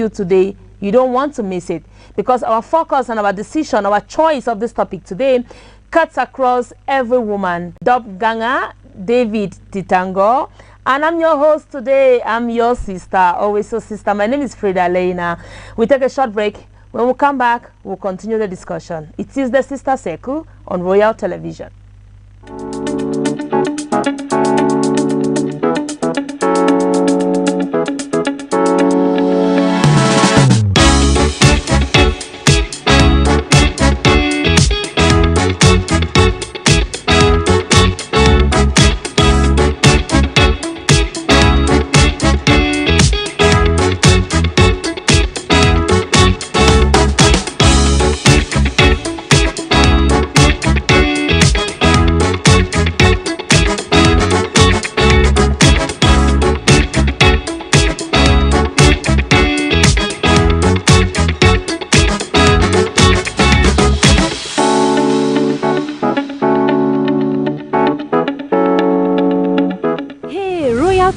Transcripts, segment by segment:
you today. You don't want to miss it, because our focus and our decision, our choice of this topic today cuts across every woman. Dub Ganga, David Titango, and I'm your host today. I'm your sister, always your sister. My name is Frida Lena. We take a short break. When we come back, we'll continue the discussion. It is the Sister Circle on Royal Television.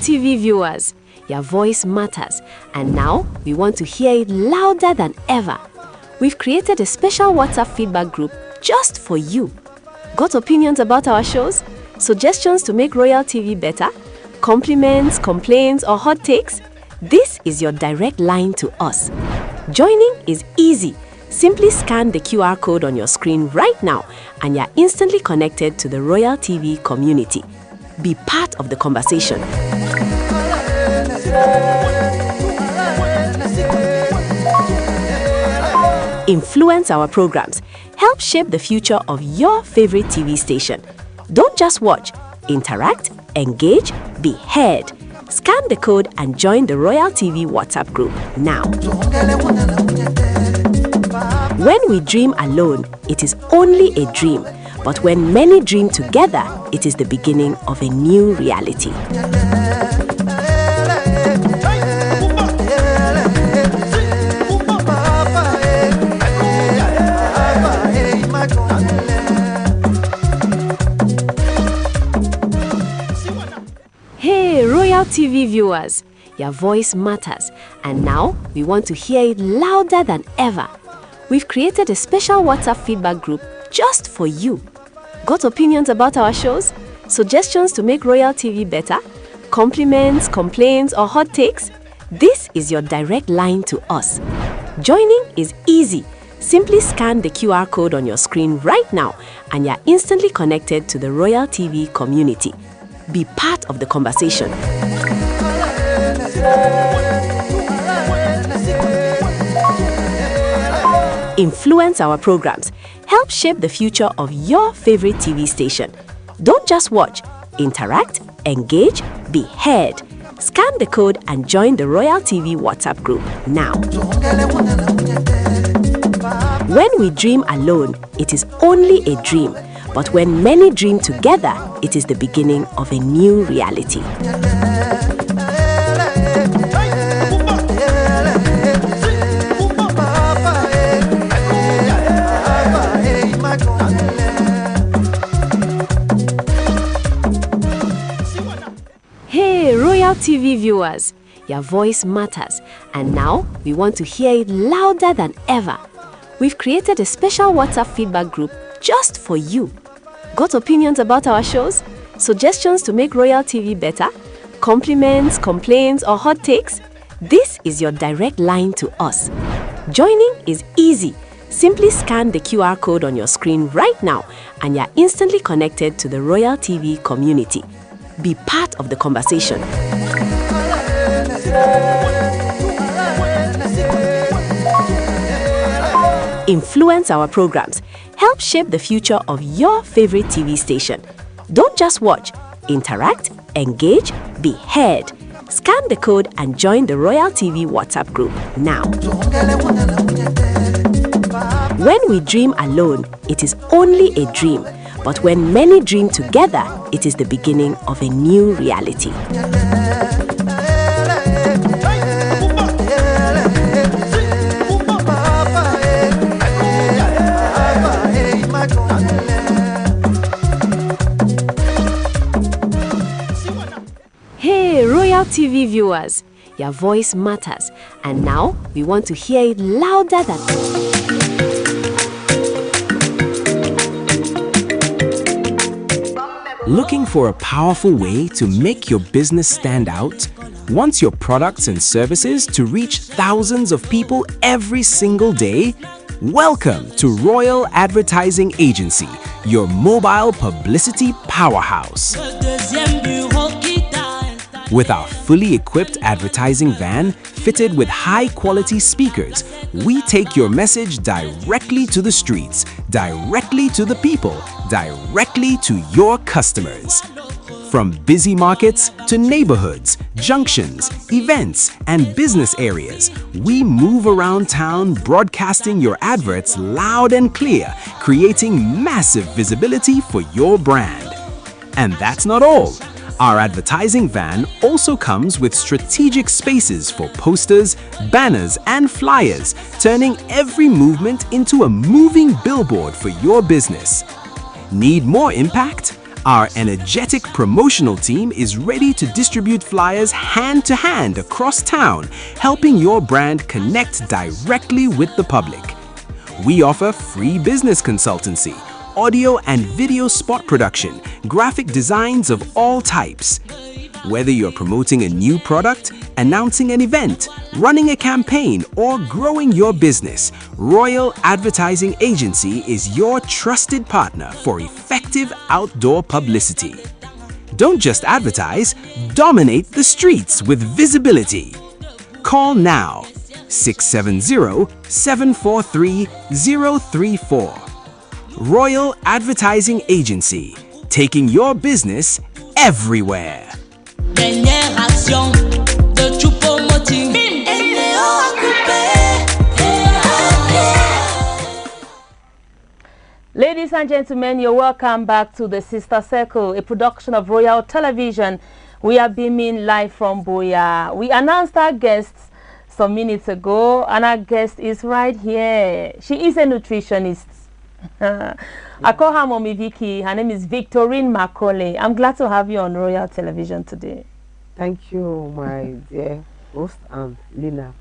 TV viewers, your voice matters, and now we want to hear it louder than ever. We've created a special WhatsApp feedback group just for you. Got opinions about our shows? Suggestions to make Royal TV better? Compliments, complaints, or hot takes? This is your direct line to us. Joining is easy. Simply scan the QR code on your screen right now and you're instantly connected to the Royal TV community. Be part of the conversation. Influence our programs. Help shape the future of your favorite TV station. Don't just watch. Interact, engage, be heard. Scan the code and join the Royal TV WhatsApp group now. When we dream alone, it is only a dream. But when many dream together, it is the beginning of a new reality. Hey, Royal TV viewers, your voice matters, and now we want to hear it louder than ever. We've created a special WhatsApp feedback group just for you. Got opinions about our shows? Suggestions to make Royal TV better? Compliments, complaints, or hot takes? This is your direct line to us. Joining is easy. Simply scan the QR code on your screen right now and you're instantly connected to the Royal TV community. Be part of the conversation. Influence our programs. Help shape the future of your favorite TV station. Don't just watch. Interact, engage, be heard. Scan the code and join the Royal TV WhatsApp group now. When we dream alone, it is only a dream. But when many dream together, it is the beginning of a new reality. Hey, Royal TV viewers, your voice matters, and now we want to hear it louder than ever. We've created a special WhatsApp feedback group just for you. Got opinions about our shows? Suggestions to make Royal TV better? Compliments, complaints, or hot takes? This is your direct line to us. Joining is easy. Simply scan the QR code on your screen right now and you're instantly connected to the Royal TV community. Be part of the conversation. Influence our programs. Help shape the future of your favorite TV station. Don't just watch. Interact, engage, be heard. Scan the code and join the Royal TV WhatsApp group now. When we dream alone, it is only a dream. But when many dream together, it is the beginning of a new reality. Hey, Royal TV viewers, Your voice matters. And now we want to hear it louder than Looking for a powerful way to make your business stand out? Want your products and services to reach thousands of people every single day? Welcome to Royal Advertising Agency, your mobile publicity powerhouse. With our fully equipped advertising van fitted with high-quality speakers, we take your message directly to the streets, directly to the people, directly to your customers. From busy markets to neighborhoods, junctions, events, and business areas, we move around town broadcasting your adverts loud and clear, creating massive visibility for your brand. And that's not all. Our advertising van also comes with strategic spaces for posters, banners, and flyers, turning every movement into a moving billboard for your business. Need more impact? Our energetic promotional team is ready to distribute flyers hand to hand across town, helping your brand connect directly with the public. We offer free business consultancy, audio and video spot production, graphic designs of all types. Whether you're promoting a new product, announcing an event, running a campaign, or growing your business, Royal Advertising Agency is your trusted partner for effective outdoor publicity. Don't just advertise, dominate the streets with visibility. Call now 670-743-034. Royal Advertising Agency, taking your business everywhere. Ladies and gentlemen, you're welcome back to the Sister Circle, a production of Royal Television. We are beaming live from Boya. We announced our guests some minutes ago, and our guest is right here. She is a nutritionist. I call her Mommy Vicky. Her name is Victorine Macaulay. I'm glad to have you on Royal Television today. Thank you, my dear host, and Lena.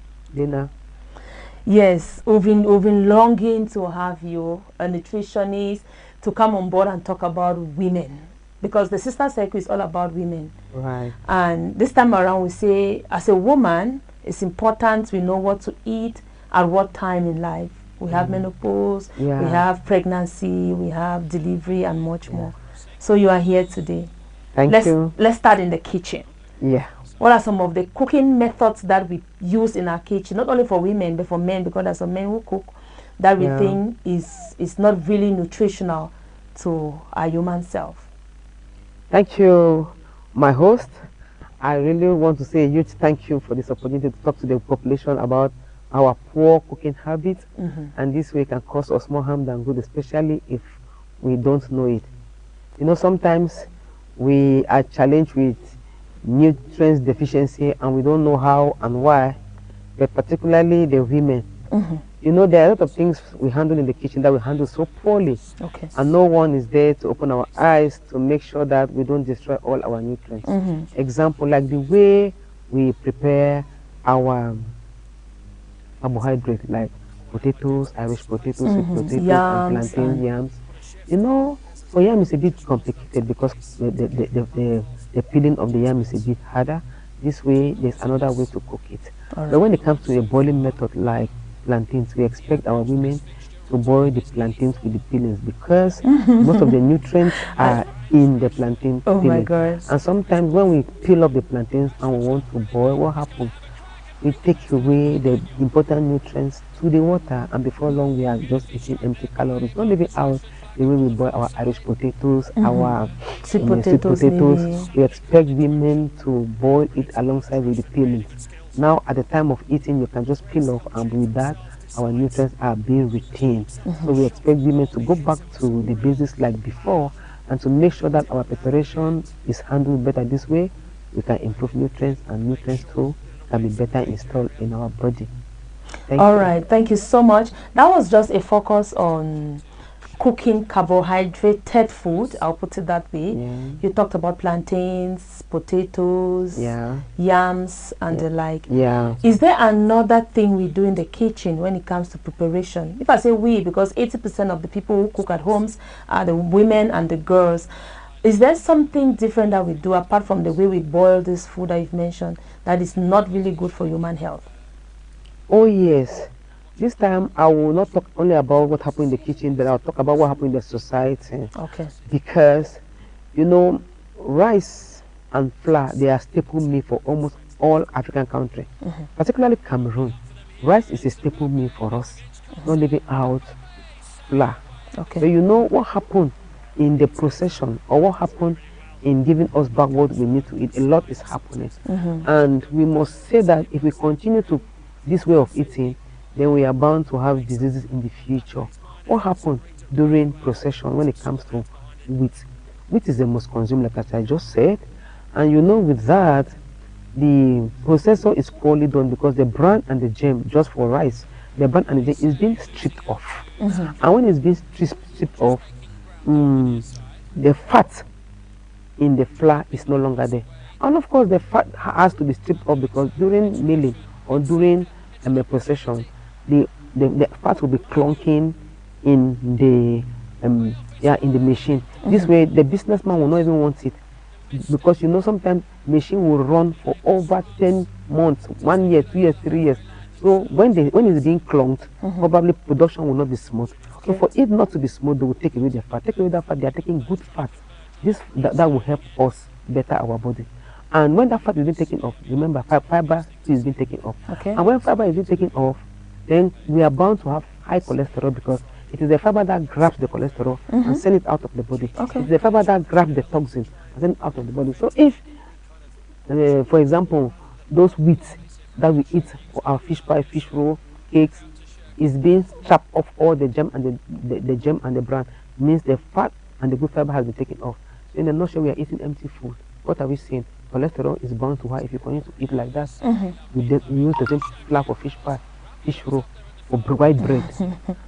Yes, we've been longing to have you, a nutritionist, to come on board and talk about women, because the Sister Circle is all about women. Right. And this time around, we say, as a woman, it's important we know what to eat at what time in life. We have menopause, we have pregnancy, we have delivery, and much more. So you are here today. Thank you. Let's start in the kitchen. Yeah. What are some of the cooking methods that we use in our kitchen, not only for women, but for men, because there's some men who cook that we think is not really nutritional to our human self? Thank you, my host. I really want to say a huge thank you for this opportunity to talk to the population about our poor cooking habits, and this way can cause us more harm than good, especially if we don't know it. You know, sometimes we are challenged with nutrients deficiency and we don't know how and why, but particularly the women. You know, there are a lot of things we handle in the kitchen that we handle so poorly, and no one is there to open our eyes to make sure that we don't destroy all our nutrients. Example, like the way we prepare our carbohydrates, like potatoes, Irish potatoes, sweet potatoes, and plantain, yams. You know, for yam is a bit complicated because the peeling of the yam is a bit harder. This way, there's another way to cook it. But when it comes to a boiling method like plantains, we expect our women to boil the plantains with the peelings because most of the nutrients are in the plantain peeling. My God. And sometimes when we peel up the plantains and we want to boil, what happens? We take away the important nutrients to the water, and before long we are just eating empty calories, not leaving out the way we boil our Irish potatoes, our sweet potatoes. We expect women to boil it alongside with the peelings. Now at the time of eating, you can just peel off, and with that our nutrients are being retained. So we expect women to go back to the basics like before, and to make sure that our preparation is handled better. This way we can improve nutrients, and nutrients too can be better installed in our body. All right, thank you so much. That was just a focus on cooking carbohydrated food, I'll put it that way. You talked about plantains, potatoes, yams, and the like. Is there another thing we do in the kitchen when it comes to preparation? If I say we, because 80% of the people who cook at homes are the women and the girls. Is there something different that we do apart from the way we boil this food that you've mentioned that is not really good for human health? Oh yes. This time I will not talk only about what happened in the kitchen, but I'll talk about what happened in the society. Okay. Because, you know, rice and flour, they are staple meal for almost all African countries, particularly Cameroon. Rice is a staple meal for us, not leaving out flour. Okay. So you know what happened in the procession, or what happened in giving us back what we need to eat. A lot is happening. And we must say that if we continue to this way of eating, then we are bound to have diseases in the future. What happened during procession when it comes to wheat? Wheat is the most consumed, like as I just said. And you know, with that, the processor is poorly done because the bran and the germ, just for rice, the bran and the germ is being stripped off. And when it's being stripped off, the fat in the flour is no longer there. And of course, the fat has to be stripped off because during milling or during a procession, the fat will be clunking in the in the machine. This way, the businessman will not even want it, because you know sometimes machine will run for over 10 months, 1 year, 2 years, 3 years. So when it's being clunked, probably production will not be smooth. So for it not to be smooth, they will take away the fat. Take away that fat, they are taking good fat. That will help us better our body. And when that fat is being taken off, remember fiber is being taken off. And when fiber is being taken off, then we are bound to have high cholesterol, because it is the fiber that grabs the cholesterol and send it out of the body. It is the fiber that grabs the toxin and send it out of the body. So if, for example, those wheat that we eat for our fish pie, fish roll, cakes, is being stripped off all the germ and the germ and the bran, means the fat and the good fiber has been taken off. So in a nutshell, we are eating empty food. What are we saying? Cholesterol is bound to high if you continue to eat like that. We use the same flour for fish pie, fish roll, for white bread,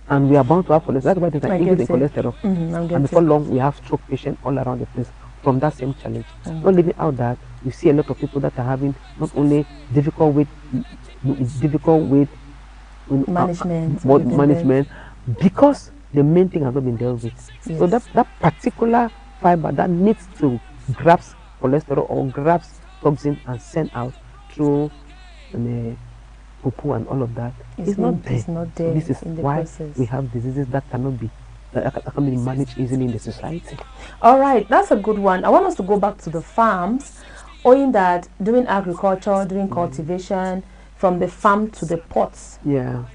and we are bound to have cholesterol. That's why there's an increase in cholesterol. And before long, we have stroke patients all around the place from that same challenge. Not leaving out that, you see a lot of people that are having not only difficult with management, because the main thing has not been dealt with. So that particular fiber that needs to grasp cholesterol or grabs toxin and send out through poo and all of that, it's not there. So this is why we have diseases that cannot be managed easily in the society. All right, that's a good one. I want us to go back to the farms, owing that doing agriculture, doing cultivation, from the farm to the pots.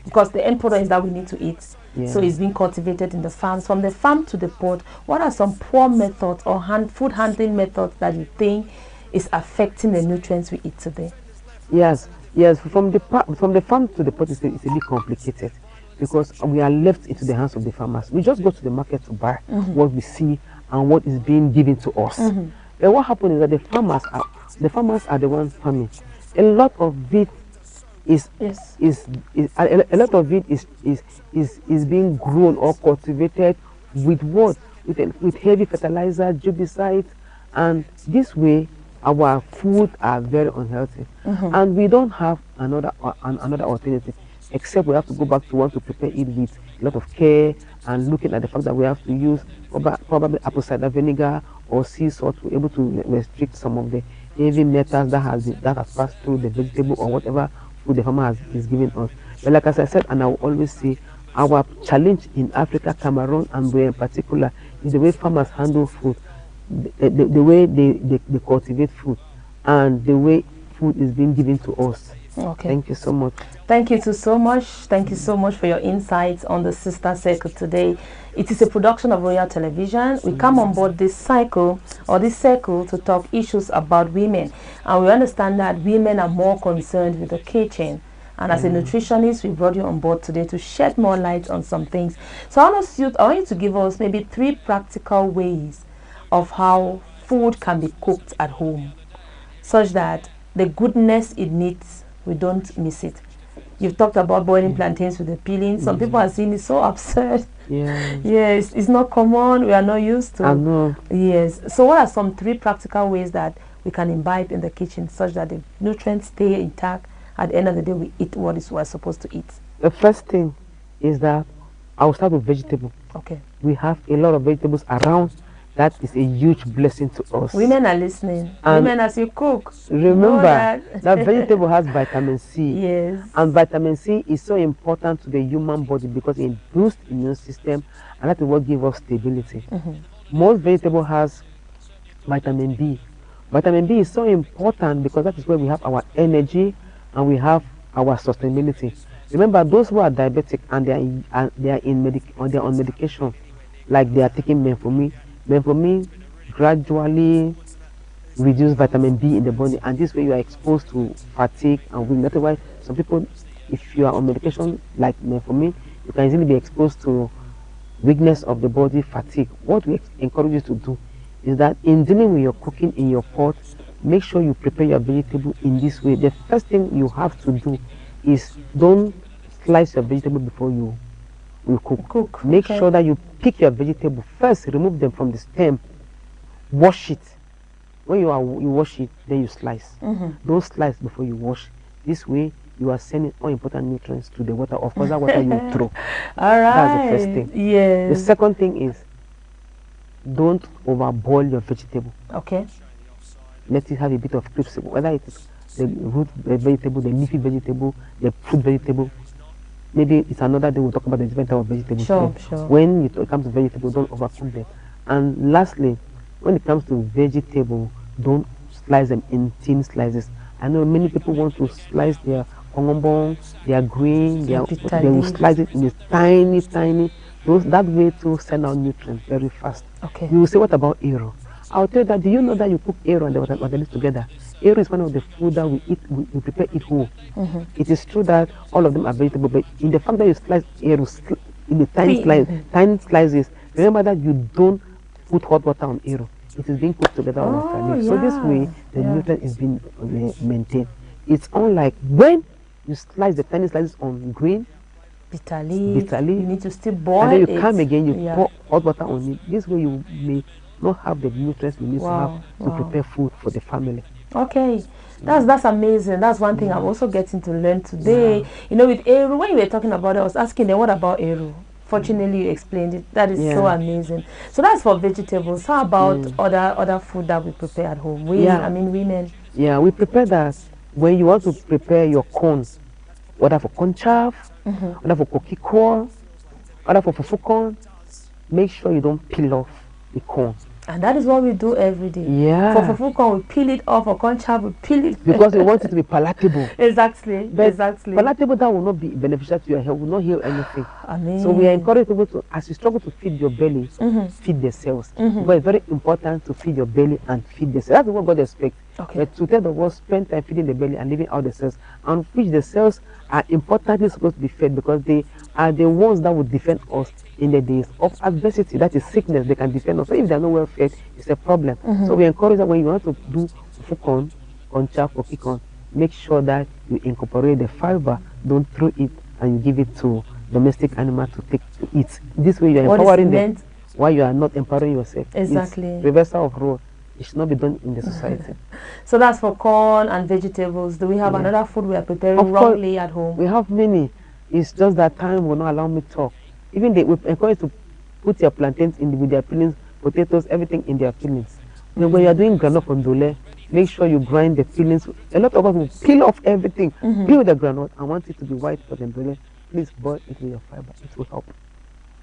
Because the end product is that we need to eat. So it's being cultivated in the farms. From the farm to the pot, what are some poor methods or food handling methods that you think is affecting the nutrients we eat today? Yes, from the farm to the pot it's a bit complicated, because we are left into the hands of the farmers. We just go to the market to buy what we see and what is being given to us. And what happens is that the farmers are the ones farming. A lot of it is being grown or cultivated with what? With heavy fertilizer, herbicides, and this way our food are very unhealthy. And we don't have another alternative, except we have to go back to want to prepare it with a lot of care, and looking at the fact that we have to use probably apple cider vinegar or sea salt to be able to restrict some of the heavy metals that has passed through the vegetable or whatever food the farmer is giving us. But like as I said, and I will always say, our challenge in Africa, Cameroon and Benin in particular, is the way farmers handle food, the way they cultivate food, and the way food is being given to us. Thank you so much. Thank you so much. Thank you so much for your insights on the Sister Circle today. It is a production of Royal Television. We come on board this cycle or this circle to talk issues about women, and we understand that women are more concerned with the kitchen. And as a nutritionist, we brought you on board today to shed more light on some things. So I want you to give us maybe 3 practical ways of how food can be cooked at home, such that the goodness it needs, we don't miss it. You've talked about boiling plantains with the peeling. Some people are seeing it so absurd. Yeah. Yes, it's not common. We are not used to. I know. Yes. So what are some 3 practical ways that we can imbibe in the kitchen such that the nutrients stay intact? At the end of the day, we eat what is we're supposed to eat. The first thing is that I'll start with vegetable. Okay. We have a lot of vegetables around. That is a huge blessing to us. Women are listening. And women, as you cook, remember that. that vegetable has vitamin C. Yes. And vitamin C is so important to the human body because it boosts immune system, and that is what gives us stability. Most vegetable has vitamin B. Vitamin B is so important because that is where we have our energy and we have our sustainability. Remember, those who are diabetic and they are on medication, like they are taking metformin gradually reduce vitamin B in the body, and this way you are exposed to fatigue and weakness. That's why some people, if you are on medication like metformin, you can easily be exposed to weakness of the body, fatigue. What we encourage you to do is that in dealing with your cooking in your pot, make sure you prepare your vegetable in this way. The first thing you have to do is don't slice your vegetable before you cook. Make sure that you pick your vegetable first, remove them from the stem, wash it. When you wash it, then you slice. Don't slice before you wash. This way you are sending all important nutrients to the water. Of course, that water you throw. All right. That's the first thing. Yes. The second thing is don't overboil your vegetable. Okay. Let it have a bit of crisp, whether it is the root vegetable, the leafy vegetable, the fruit vegetable. Maybe it's another day we'll talk about the different type of vegetables. Sure. When it comes to vegetable, don't overcook them. And lastly, when it comes to vegetable, don't slice them in thin slices. I know many people want to slice their ongobong, their green, they will slice it in a tiny. That way to send out nutrients very fast. Okay. You will say, what about arrow? I'll tell you that, do you know that you cook arrow and the water leaves together? Arrow is one of the food that we eat, we prepare it whole. It is true that all of them are vegetable, but in the fact that you slice arrows in the tiny slices, remember that you don't put hot water on arrow. It is being cooked together on water leaf. So this way, the nutrient is being maintained. It's unlike when you slice the tiny slices on green, bitter leaf, you need to still boil and then you it. come again, you pour hot water on it. This way you may not have the nutrients you need to have to prepare food for the family. Okay, that's amazing. That's one thing I'm also getting to learn today. You know, with Eru, when you were talking about it, I was asking them, what about Eru? Fortunately, you explained it. That is so amazing. So that's for vegetables. How about other food that we prepare at home? I mean, women. Yeah, we prepare that when you want to prepare your corn, whether for corn chaff, whether for cookie corn, whether for fufu corn, make sure you don't peel off the corn. And that is what we do every day. Yeah. For fufu corn, we peel it off. For corn chaff, we peel it. Because we want it to be palatable. Exactly. But palatable, that will not be beneficial to your health, will not heal anything. I mean, so we are encouraging people to, as you struggle to feed your belly, feed the cells. But it's very important to feed your belly and feed the cells. That's what God expects. Okay. But to tell the world, spend time feeding the belly and leaving out the cells. And which the cells are importantly supposed to be fed because they are the ones that will defend us in the days of adversity. That is sickness. They can defend us. So if they are not well fed, it's a problem. So we encourage that when you want to do fufu corn chaff or kikon, make sure that you incorporate the fiber. Don't throw it and you give it to domestic animal to take to eat. This way you are empowering them while you are not empowering yourself. Exactly. It's reversal of role. It should not be done in the society. So that's for corn and vegetables. Do we have another food we are preparing wrongly at home? We have many. It's just that time will not allow me to talk. Even we encourage to put your plantains with their peelings, potatoes, everything in their peelings. When you are doing granite kondole, make sure you grind the peelings. A lot of us will peel off everything, peel the granite, and want it to be white for the ndole. Please boil it with your fiber. It will help.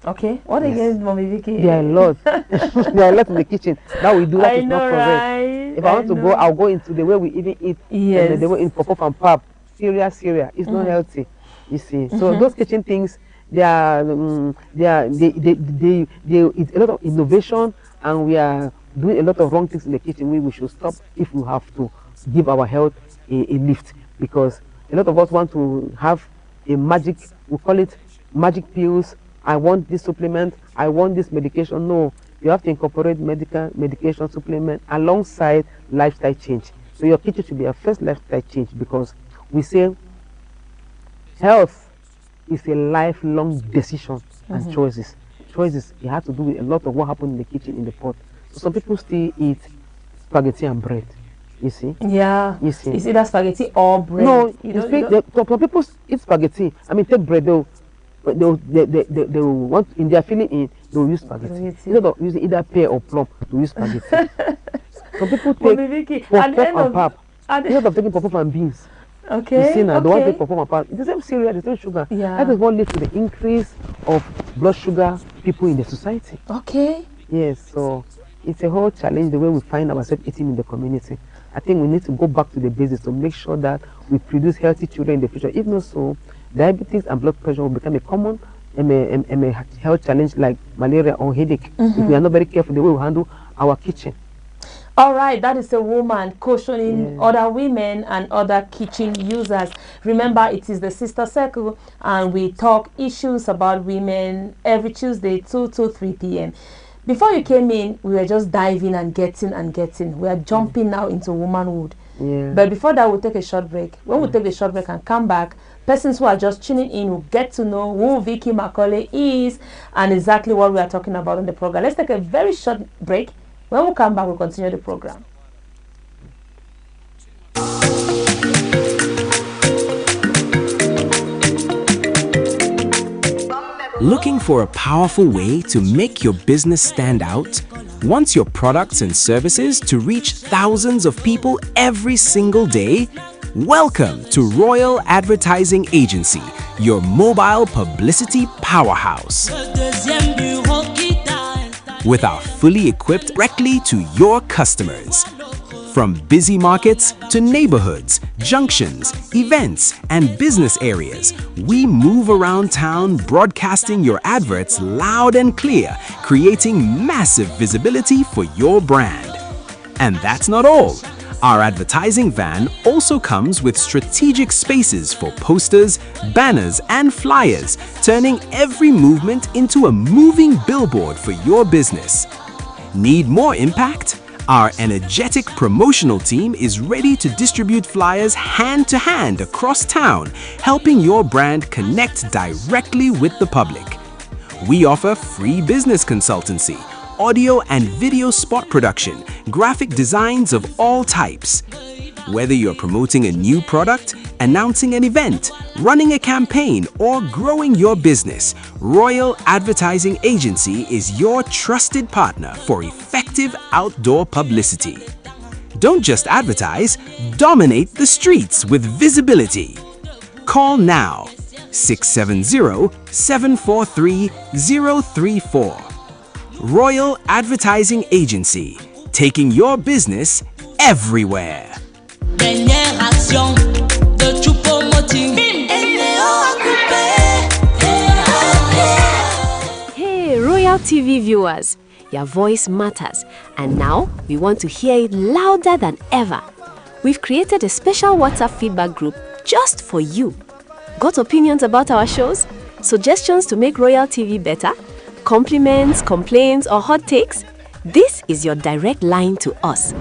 Okay. What again, Mommy Vicky? There are a lot. There are a lot in the kitchen that we do that is not correct. Right? If I want to go, I'll go into the way we even eat. Yes. The way in pop and pap. Cereal. It's not healthy. You see. So those kitchen things, it's a lot of innovation, and we are doing a lot of wrong things in the kitchen. We should stop if we have to give our health a lift, because a lot of us want to have a magic, we call it magic pills. I want this supplement, I want this medication. No, you have to incorporate medication supplement alongside lifestyle change. So your kitchen should be a first lifestyle change, because we say health is a lifelong decision and choices. choices, it has to do with a lot of what happened in the kitchen, in the pot. So some people still eat spaghetti and bread. You see? Yeah. You see? It's either spaghetti or bread. No, some people eat spaghetti. I mean, take bread though. But they will want, in their feeling in, they will use spaghetti. Instead of using either pear or plum, to use spaghetti. Some people take puff and pap. Instead of taking puff and beans. Okay. You see now, the one take puff and pap. It's the same cereal, the same sugar. Yeah. That is what leads to the increase of blood sugar people in the society. Okay. Yes, so it's a whole challenge the way we find ourselves eating in the community. I think we need to go back to the basics to make sure that we produce healthy children in the future. If not so, diabetes and blood pressure will become a common health challenge like malaria or headache if we are not very careful the way we handle our kitchen. All right, that is a woman cautioning other women and other kitchen users. Remember, it is the Sister Circle, and we talk issues about women every Tuesday, 2 to 3 p.m. Before you came in, we were just diving and getting. We are jumping now into womanhood. Yeah. But before that, we'll take a short break. When we take the short break and come back, persons who are just tuning in will get to know who Vicky Macaulay is and exactly what we are talking about on the program. Let's take a very short break. When we come back, we'll continue the program. Looking for a powerful way to make your business stand out? Want your products and services to reach thousands of people every single day? Welcome to Royal Advertising Agency, your mobile publicity powerhouse. With our fully equipped directly to your customers. From busy markets to neighborhoods, junctions, events, and business areas, we move around town broadcasting your adverts loud and clear, creating massive visibility for your brand. And that's not all. Our advertising van also comes with strategic spaces for posters, banners, and flyers, turning every movement into a moving billboard for your business. Need more impact? Our energetic promotional team is ready to distribute flyers hand to hand across town, helping your brand connect directly with the public. We offer free business consultancy, audio and video spot production, graphic designs of all types. Whether you're promoting a new product, announcing an event, running a campaign, or growing your business, Royal Advertising Agency is your trusted partner for effective outdoor publicity. Don't just advertise, dominate the streets with visibility. Call now 670-743-034. Royal Advertising Agency, taking your business everywhere. Hey, Royal TV viewers, your voice matters, and now we want to hear it louder than ever. We've created a special WhatsApp feedback group just for you. Got opinions about our shows? Suggestions to make Royal TV better? Compliments, complaints, or hot takes? This is your direct line to us.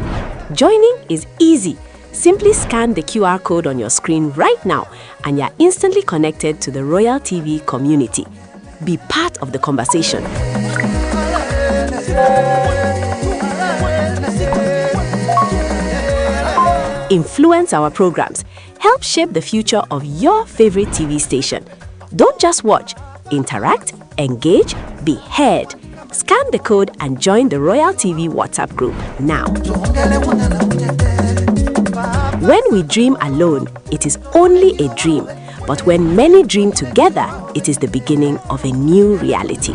Joining is easy. Simply scan the QR code on your screen right now and you're instantly connected to the Royal TV community. Be part of the conversation. Influence our programs. Help shape the future of your favorite TV station. Don't just watch. Interact, engage, be heard. Scan the code and join the Royal TV WhatsApp group now. When we dream alone, it is only a dream. But when many dream together, it is the beginning of a new reality.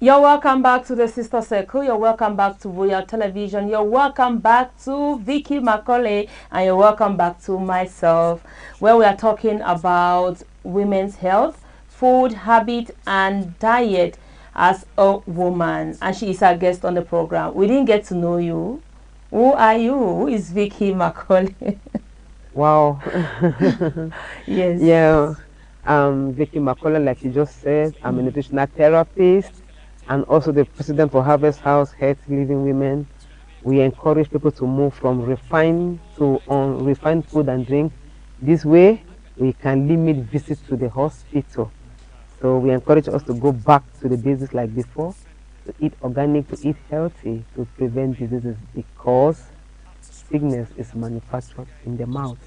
You're welcome back to the Sister Circle. You're welcome back to Royal Television. You're welcome back to Vicky Macaulay. And you're welcome back to myself, where we are talking about women's health, food, habit, and diet as a woman. And she is our guest on the program. We didn't get to know you. Who are you? Who is Vicky Macaulay? Wow. Yes. Yeah. Vicky Macaulay, like you just said, I'm a nutritional therapist. and also the president for Harvest House Healthy Living Women. We encourage people to move from refined to unrefined food and drink. This way, we can limit visits to the hospital. So we encourage us to go back to the basics like before, to eat organic, to eat healthy, to prevent diseases, because sickness is manufactured in the mouth.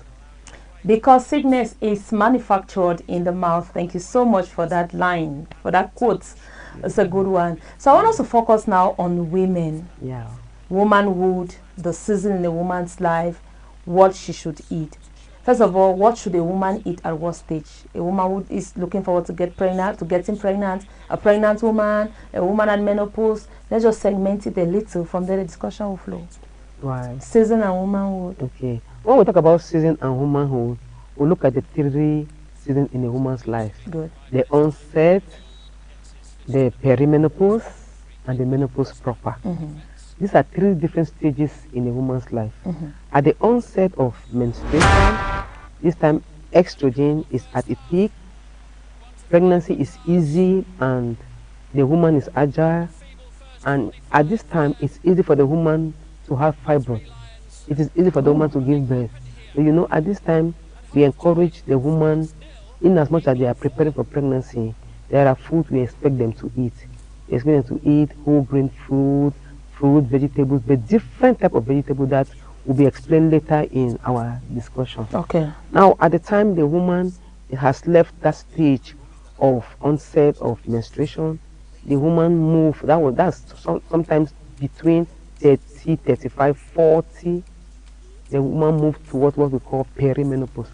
Because sickness is manufactured in the mouth. Thank you so much for that line, for that quote. It's a good one. So I want us to focus now on women. Yeah. Womanhood, the season in a woman's life, what she should eat. First of all, what should a woman eat at what stage? A woman who is looking forward to getting pregnant, a pregnant woman, a woman at menopause. Let's just segment it a little. From there, the discussion will flow. Right. Season and womanhood. Okay. When we talk about season and womanhood, we look at the 3 seasons in a woman's life. Good. The onset, the perimenopause, and the menopause proper. These are 3 different stages in a woman's life. At the onset of menstruation, this time estrogen is at its peak, pregnancy is easy, and the woman is agile. And at this time, it's easy for the woman to have fibroids. It is easy for the woman to give birth. So, you know, at this time, we encourage the woman, in as much as they are preparing for pregnancy, there are foods we expect them to eat. We expect them to eat whole grain fruit, vegetables, but different type of vegetable that will be explained later in our discussion. Okay. Now, at the time the woman has left that stage of onset of menstruation, the woman moves, that's sometimes between 30, 35, 40, the woman moves towards what we call perimenopause.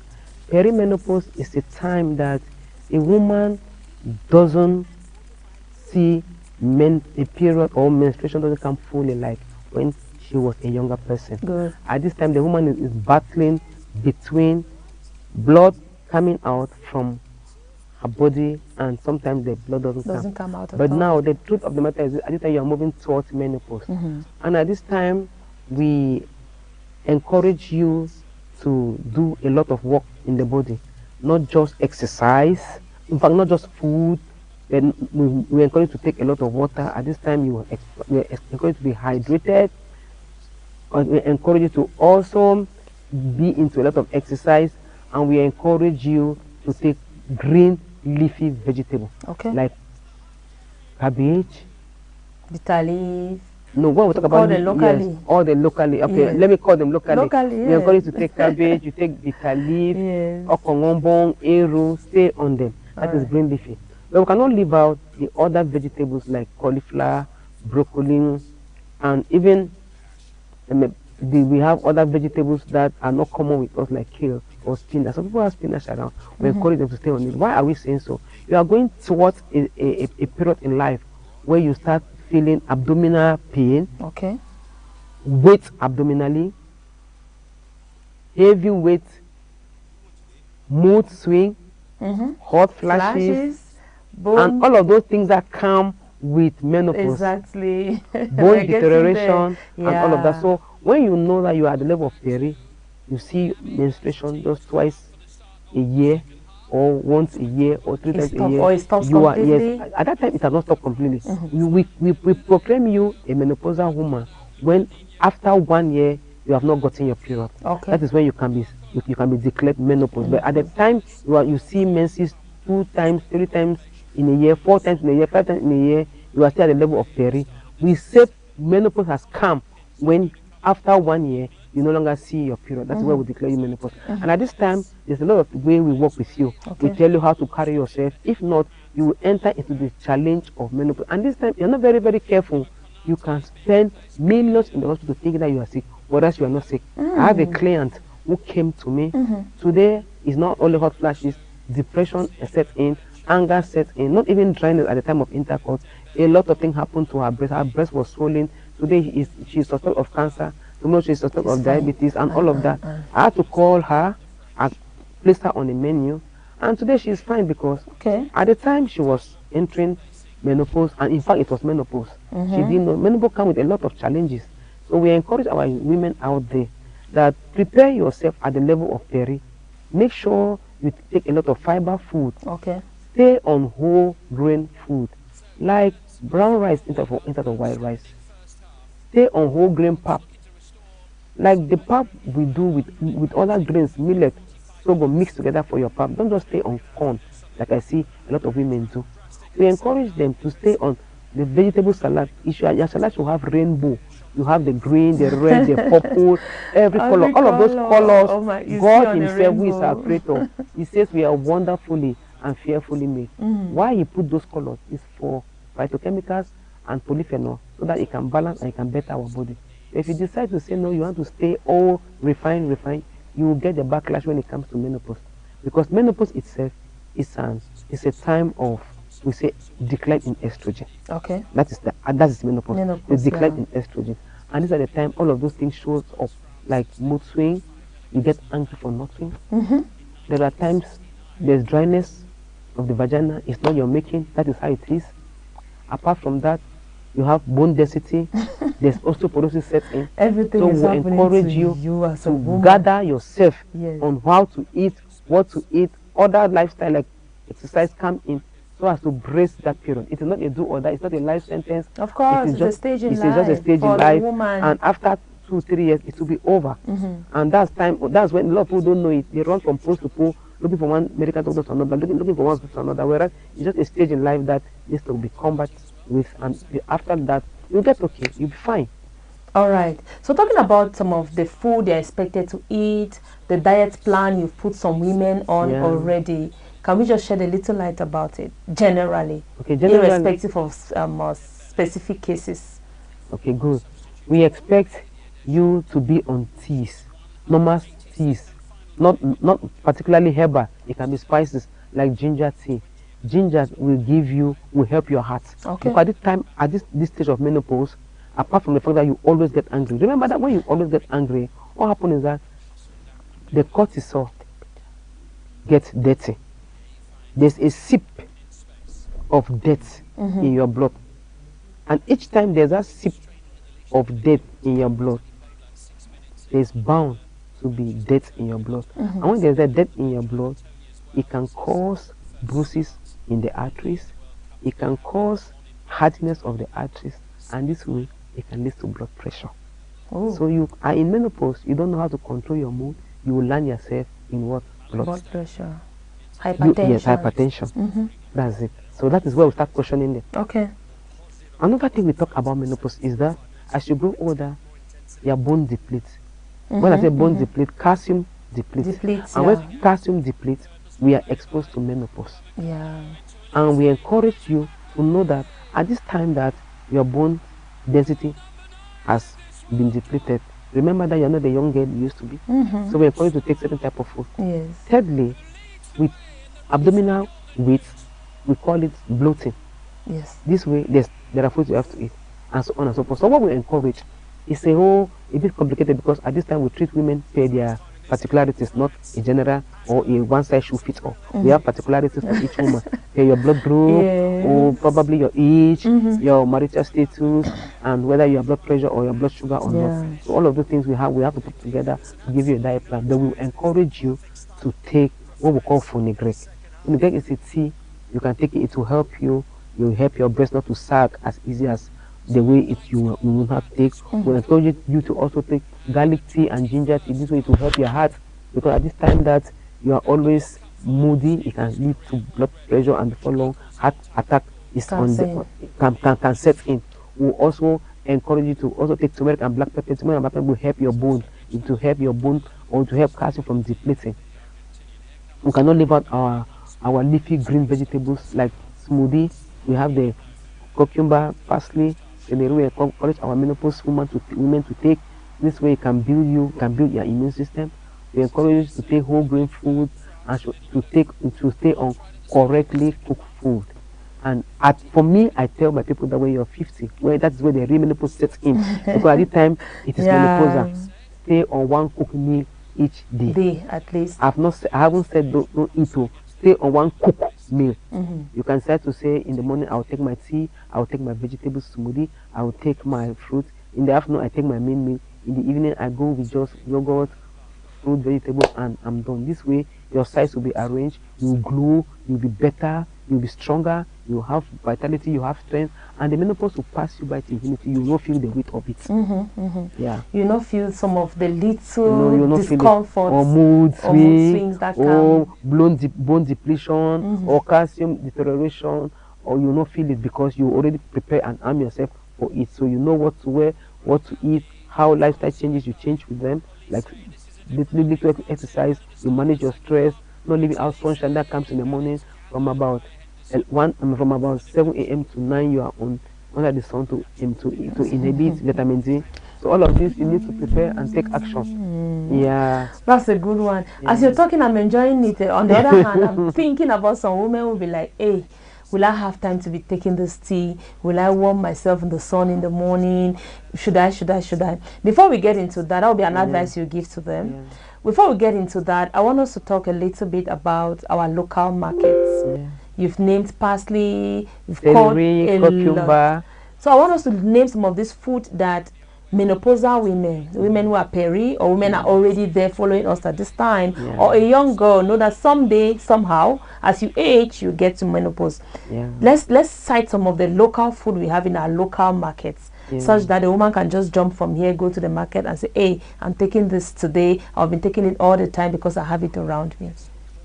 Perimenopause is a time that a woman doesn't see a period or menstruation doesn't come fully like when she was a younger person. Good. At this time, the woman is battling between blood coming out from her body, and sometimes the blood doesn't come out. But now the truth of the matter is, at this time you are moving towards menopause, and at this time we encourage you to do a lot of work in the body, not just exercise. In fact, not just food. Then we encourage you to take a lot of water. At this time, we encourage you to be hydrated. We encourage you to also be into a lot of exercise, and we encourage you to take green leafy vegetables. Okay. Like cabbage. Bitter leaf. No, when we talk about all the locally. Yes, all the locally. Okay, Yes. let me call them locally. Locally, We yes. encourage you to take cabbage, you take bitter leaf, Yes. okongombong, eru, stay on them. That is Alright. green leafy. But we cannot leave out the other vegetables like cauliflower, broccoli, and even we have other vegetables that are not common with us like kale or spinach. Some people have spinach around. We encourage them to stay on it. Why are we saying so? You are going towards a period in life where you start feeling abdominal pain, Okay. weight abdominally, heavy weight, mood swing, hot flashes, and all of those things that come with menopause. Exactly. Bone We're getting deterioration there. and all of that. Yeah. So when you know that you are at the level of peri, you see menstruation just twice a year, or once a year, or 3 times a year. Or it stops you are, completely. yes, at that time it has not stopped completely. We proclaim you a menopausal woman when after 1 year you have not gotten your period. Okay. That is when you can be declared menopause. But at the time you see menses 2 times, 3 times in a year, 4 times in a year, 5 times in a year, you are still at the level of peri. We say menopause has come when after 1 year you no longer see your period. That's where we declare you menopause. And at this time, there's a lot of way we work with you. Okay. We tell you how to carry yourself. If not, you will enter into the challenge of menopause. And this time, you're not very, very careful. You can spend millions in the hospital thinking that you are sick, whereas you are not sick. I have a client who came to me. Today is not only hot flashes, depression set in, anger set in, not even dryness at the time of intercourse. A lot of things happened to her breast. Her breast was swollen. Today she's suspect of cancer. Tomorrow she's suspect of diabetes and all of that. I had to call her and place her on the menu. And today she's fine because at the time she was entering menopause, and in fact it was menopause. She didn't know. Menopause comes with a lot of challenges. So we encourage our women out there that prepare yourself at the level of peri. Make sure you take a lot of fiber food. Okay. Stay on whole grain food like brown rice instead of white rice. Stay on whole grain pap. Like the pap we do with other grains, millet, sorghum mixed together for your pap. Don't just stay on corn like I see a lot of women do. We encourage them to stay on the vegetable salad. Your salad should have rainbow. You have the green, the red, the purple, every color. All of those colors, God himself, who is our creator, he says we are wonderfully and fearfully made. Why he put those colors is for phytochemicals and polyphenol, so that it can balance and it can better our body. If you decide to say no, you want to stay all refined, you will get the backlash when it comes to menopause. Because menopause itself is a time of, we say, decline in estrogen. Okay. That is menopause. The decline in estrogen. And these are the time all of those things shows up, like mood swing, you get angry for nothing. There are times there's dryness of the vagina, it's not your making, that is how it is. Apart from that, you have bone density, there's osteoporosis set in. Everything so is we encourage you as to gather yourself on how to eat, what to eat, other lifestyle like exercise come in, so as to brace that period. It is not a do or die, it's not a life sentence. Of course, it's just a stage in life. It's just a stage in life, and after 2-3 years it will be over. And that's when a lot of people don't know it. They run from post to post, looking for one medical doctor to another, looking for one hospital to another, whereas it's just a stage in life that needs to be combated with, and after that you'll get okay, you'll be fine. All right, so talking about some of the food they're expected to eat, the diet plan you've put some women on already, can we just shed a little light about it generally, irrespective of specific cases? Okay, good. We expect you to be on teas, normal teas, not particularly herbal. It can be spices like ginger tea. Ginger will help your heart. Okay. Because at this stage of menopause, apart from the fact that you always get angry, remember that when you always get angry, what happens is that the cortisol gets dirty. There's a sip of dirt in your blood, and each time there's a sip of dirt in your blood, there's bound to be dirt in your blood. And when there's a dirt in your blood, it can cause bruises in the arteries, it can cause hardness of the arteries, and this way it can lead to blood pressure. So you are in menopause, you don't know how to control your mood, you will land yourself in what? Blood pressure, hypertension. Yes, hypertension. That's it. So that is where we start questioning it. Okay. Another thing we talk about menopause is that as you grow older, your bone depletes. When I say bone deplete, calcium depletes. And when calcium depletes, we are exposed to menopause. And we encourage you to know that at this time that your bone density has been depleted, remember that you're not the young girl you used to be. So we encourage you to take certain type of food. Thirdly, with abdominal weight, we call it bloating. This way, there are foods you have to eat, and so on and so forth. So what we encourage is a bit complicated, because at this time we treat women per their particularities, not a general or a one size shoe fits all. We have particularities for each woman, per your blood group, or probably your age, your marital status, and whether you have blood pressure or your blood sugar or not. So all of those things we have to put together to give you a diet plan. Then we will encourage you to take what we call fenugreek. Fenugreek is a tea. You can take it. It will help you. It will help your breast not to sag as easy as the way you will have to take. We encourage you to also take garlic tea and ginger tea. This way it will help your heart, because at this time that you are always moody, it can lead to blood pressure, and before long heart attack is can set in. We also encourage you to also take turmeric and black pepper. Turmeric and black pepper will help your bone. It will help your bone, or to help calcium from depleting. We cannot leave out our leafy green vegetables like smoothie. We have the cucumber, parsley. And we encourage our menopause women to take. This way it can build your immune system. We encourage you to take whole grain food, and to stay on correctly cooked food. And for me, I tell my people that when you're 50, that's where the real menopause sets in. Because at this time it is menopausal. Stay on one cooked meal each day. At least. I haven't said don't eat. Stay on one cooked meal. You can start to say, in the morning I'll take my tea, I'll take my vegetable smoothie, I'll take my fruit. In the afternoon I take my main meal. In the evening I go with just yogurt, fruit, vegetable, and I'm done. This way, your size will be arranged. You will glow. You'll be better. You'll be stronger. You have vitality. You have strength, and the menopause will pass you by to infinity. You will not feel the weight of it. Yeah. You not feel some of the little You'll not discomfort or mood swings that or come. bone depletion or calcium deterioration, or you not feel it because you already prepare and arm yourself for it. So you know what to wear, what to eat, how lifestyle changes you change with them, like little exercise. You manage your stress, not leaving out sunshine that comes in the morning from about 7 a.m. to 9. You are under the sun to inhibit vitamin D. So all of this you need to prepare and take action. Yeah, that's a good one. As you're talking, I'm enjoying it. On the other hand, I'm thinking about some women will be like, hey, will I have time to be taking this tea? Will I warm myself in the sun in the morning? Should I? Before we get into that, that will be an advice you give to them. Before we get into that, I want us to talk a little bit about our local markets. You've named parsley, you've called a lot. So I want us to name some of this food that menopausal women who are peri, or women are already there following us at this time, or a young girl know that someday, somehow, as you age, you get to menopause. Let's cite some of the local food we have in our local markets, such that a woman can just jump from here, go to the market and say, hey, I'm taking this today. I've been taking it all the time because I have it around me.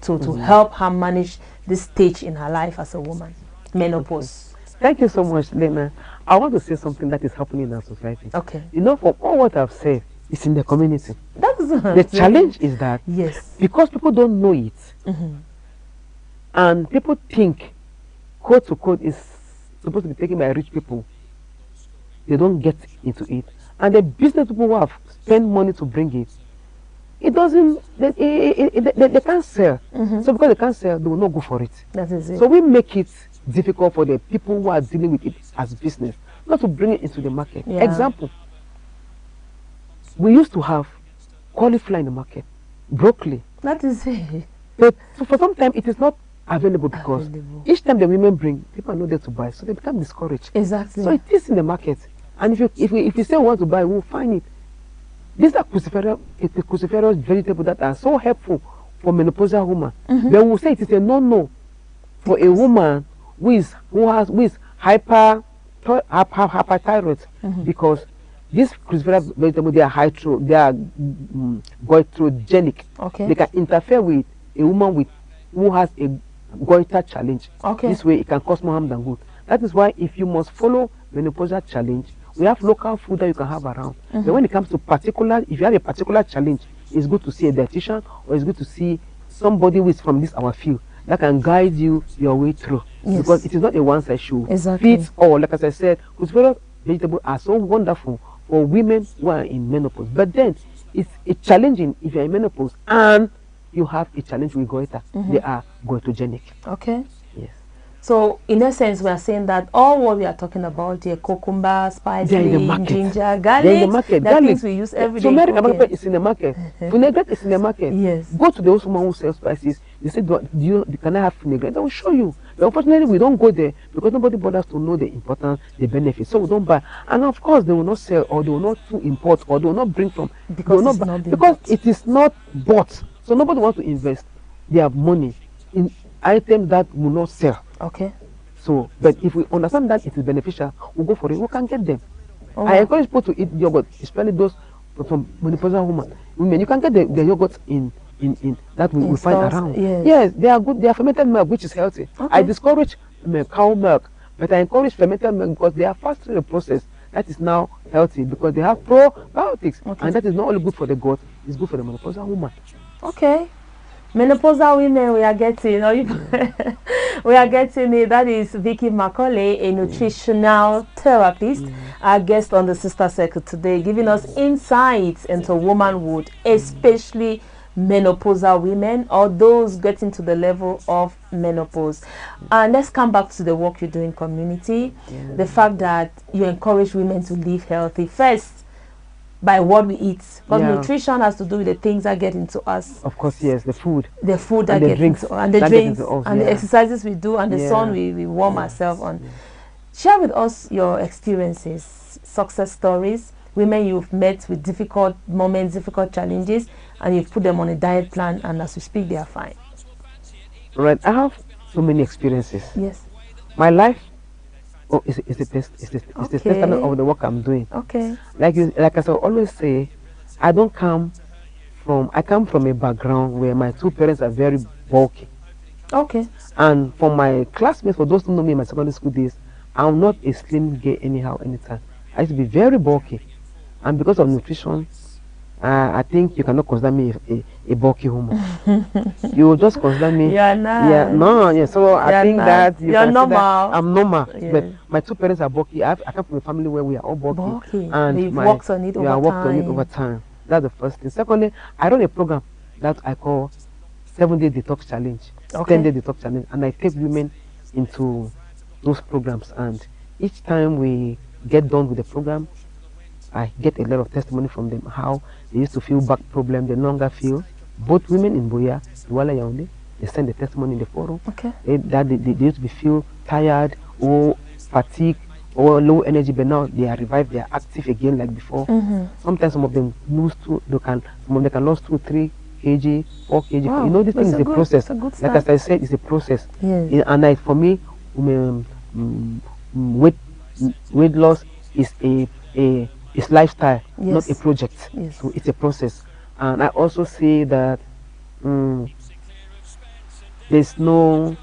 To help her manage this stage in her life as a woman, menopause. Thank you so much, Lena. I want to say something that is happening in our society. Okay. You know, from all what I've said, it's in the community. That is the challenge is that because people don't know it, and people think quote to quote is supposed to be taken by rich people, they don't get into it. And the business people who have spent money to bring it, it doesn't, they can't sell. So because they can't sell, they will not go for it. That is it. So we make it difficult for the people who are dealing with it as business not to bring it into the market. Example, we used to have cauliflower in the market, broccoli. That is it. But for some time it is not available because each time the women bring, people are not there to buy, so they become discouraged. Exactly. So it is in the market, and if you say we want to buy, we'll find it. These are cruciferous vegetables that are so helpful for menopausal women. Then we'll say it is a no-no for a woman who is hyperthyroid, because these cruciferous vegetables, they are goitrogenic. They can interfere with a woman who has a goiter challenge. This way it can cause more harm than good. That is why if you must follow menopausal challenge, we have local food that you can have around. But when it comes to if you have a particular challenge, it's good to see a dietitian, or it's good to see somebody who is from our field that can guide you your way through. Because it is not a one-size fits all. Like as I said, cruciferous vegetables are so wonderful for women who are in menopause. But then it's challenging if you're in menopause and you have a challenge with goiter. They are goitrogenic. Yes. So, in essence, we are saying that all what we are talking about here, cucumber, spicy, ginger, garlic, they're things we use every day. Turmeric is in the market. Vinaigrette is in the market. Go to those women who sell spices. They say, can I have vinaigrette? They will show you. But unfortunately, we don't go there because nobody bothers to know the importance, the benefits. So we don't buy. And of course, they will not sell, or they will not import, or they will not bring from. Because it is not bought. So nobody wants to invest their money in items that will not sell. So, but if we understand that it is beneficial, we'll go for it. We can get them. I encourage people to eat yogurt, especially those from menopausal women. You can get the yogurt in that we find around. Yes, they are good. They are fermented milk, which is healthy. I discourage cow milk, but I encourage fermented milk because they are fast through the process. That is now healthy because they have probiotics, and that is not only good for the gut; it's good for the menopausal woman. Menopausal women, we are getting, we are getting it. That is Vicky Macaulay, a nutritional therapist, our guest on the Sister Circle today, giving us insights into womanhood, especially menopausal women or those getting to the level of menopause. And let's come back to the work you do in community. The fact that you encourage women to live healthy first by what we eat, because nutrition has to do with the things that get into us. Of course, yes, the food that gets into, and the drinks, and the exercises we do, and the sun we warm ourselves on. Share with us your experiences, success stories, women you've met with difficult moments, difficult challenges, and you've put them on a diet plan, and as we speak, they are fine. Right. I have so many experiences. Yes. My life is the best. It's the Okay. testament of the work I'm doing. Okay. Like I always say, I come from a background where my two parents are very bulky. Okay. And for my classmates, for those who know me in my secondary school days, I'm not a slim girl anyhow, anytime. I used to be very bulky. And because of nutrition, I think you cannot consider me a bulky woman. You will just consider me. You're not. Yeah, no, yeah. So I think not. that You're normal. I'm normal. Yeah. But my two parents are bulky. I come from a family where we are all bulky. And you've worked on it over time. Worked on it over time. That's the first thing. Secondly, I run a program that I call 7-Day Detox Challenge, 10-Day Detox Challenge, and I take women into those programs. And each time we get done with the program, I get a lot of testimony from them how they used to feel back problem, they no longer feel. Both women in Buea, Douala Yaoundé, they send the testimony in the forum. Okay. They used to feel tired or fatigued or low energy, but now they are revived, they are active again like before. Sometimes some of them lose some of them can lose 2-3 kg, 4 kg. Wow. You know, this thing is a process. Like as I said, it's a process. Yes. And for me, weight loss is it's lifestyle, not a project. Yes. So it's a process. And I also say that there's no